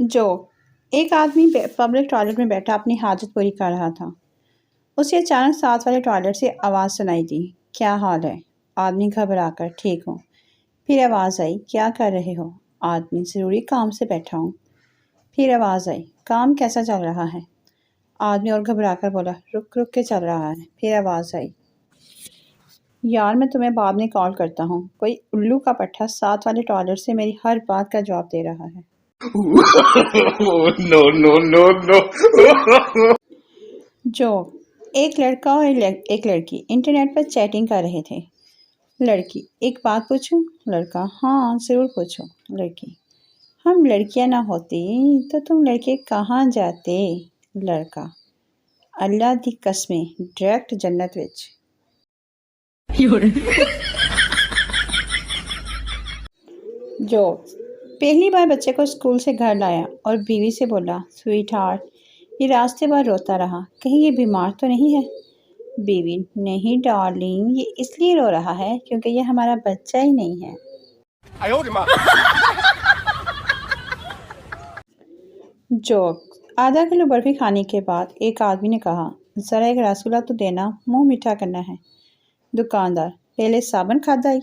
Joke. एक आदमी public toilet में बैठा अपनी हाजत पूरी कर रहा था। उसे अचानक साथ वाले टॉयलेट से आवाज़ सुनाई दी, क्या हाल है? आदमी घबरा कर, ठीक हूँ। फिर आवाज़ आई, क्या कर रहे हो? आदमी, ज़रूरी काम से बैठा हूँ। फिर आवाज़ आई, काम कैसा चल रहा है? आदमी और घबरा कर बोला, रुक रुक के चल रहा है। फिर आवाज़ आई, यार मैं तुम्हें बाद में कॉल करता हूँ। कोई उल्लू का पट्टा साथ वाले टॉयलेट से मेरी हर बात का जवाब दे रहा है। No, no, no, no. Joke. एक लड़का और एक लड़की इंटरनेट पर चैटिंग कर रहे थे। लड़की, एक बात पूछूं? लड़का, हाँ ज़रूर पूछो। लड़की, हम लड़कियां ना होती तो तुम लड़के कहाँ जाते? लड़का, अल्लाह दी कसमें डायरेक्ट जन्नत विच। जोक। पहली बार बच्चे को स्कूल से घर लाया और बीवी से बोला, स्वीट हार्ट, ये रास्ते भर रोता रहा, कहीं ये बीमार तो नहीं है? बीवी, नहीं डार्लिंग, ये इसलिए रो रहा है क्योंकि ये हमारा बच्चा ही नहीं है। जोक। आधा किलो बर्फी खाने के बाद एक आदमी ने कहा, ज़रा एक रसगुल्ला तो देना, मुंह मीठा करना है। दुकानदार, पहले साबन खादा ही।